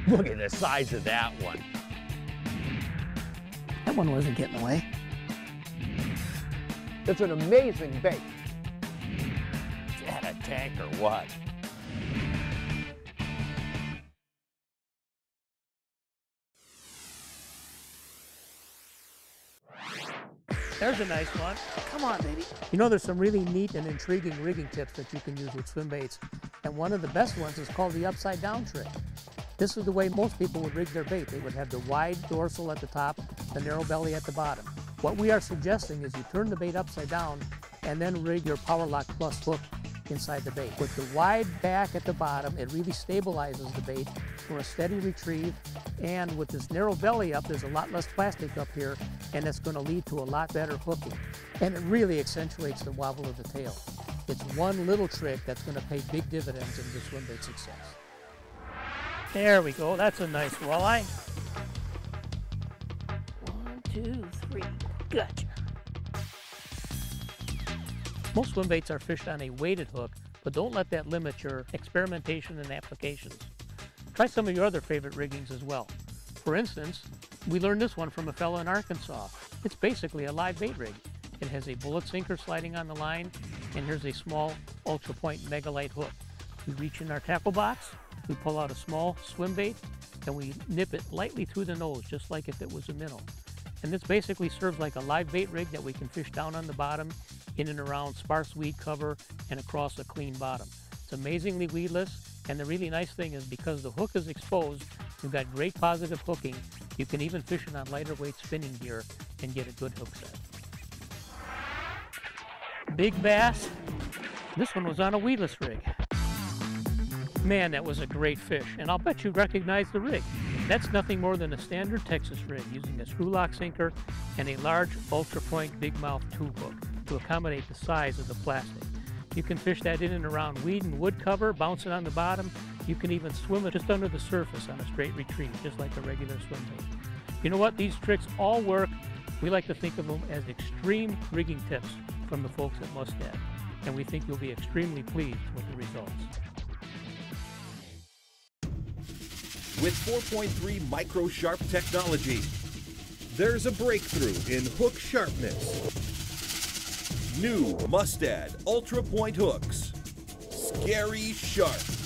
Look at the size of that one. That one wasn't getting away. It's an amazing bait. Is that a tank or what? There's a nice one. Come on, baby. You know, there's some really neat and intriguing rigging tips that you can use with swim baits. And one of the best ones is called the upside down trick. This is the way most people would rig their bait. They would have the wide dorsal at the top, the narrow belly at the bottom. What we are suggesting is you turn the bait upside down and then rig your Power Lock Plus hook inside the bait. With the wide back at the bottom, it really stabilizes the bait for a steady retrieve. And with this narrow belly up, there's a lot less plastic up here, and it's going to lead to a lot better hooking. And it really accentuates the wobble of the tail. It's one little trick that's going to pay big dividends in the swim bait success. There we go. That's a nice walleye. 1, 2, 3. Gotcha. Most swim baits are fished on a weighted hook, but don't let that limit your experimentation and applications. Try some of your other favorite riggings as well. For instance, we learned this one from a fellow in Arkansas. It's basically a live bait rig. It has a bullet sinker sliding on the line, and here's a small Ultra Point Megalite hook. We reach in our tackle box, we pull out a small swim bait, and we nip it lightly through the nose, just like if it was a minnow. And this basically serves like a live bait rig that we can fish down on the bottom, in and around sparse weed cover, and across a clean bottom. It's amazingly weedless, and the really nice thing is because the hook is exposed, you've got great positive hooking. You can even fish it on lighter weight spinning gear and get a good hook set. Big bass. This one was on a weedless rig. Man, that was a great fish, and I'll bet you recognize the rig. That's nothing more than a standard Texas rig using a screw lock sinker and a large Ultra Point big mouth tube hook to accommodate the size of the plastic. You can fish that in and around weed and wood cover, bounce it on the bottom. You can even swim it just under the surface on a straight retrieve, just like a regular swim bait. You know what? These tricks all work. We like to think of them as extreme rigging tips from the folks at Mustad, and we think you'll be extremely pleased with the results. With 4.3 micro sharp technology, there's a breakthrough in hook sharpness. New Mustad Ultra Point hooks. Scary sharp.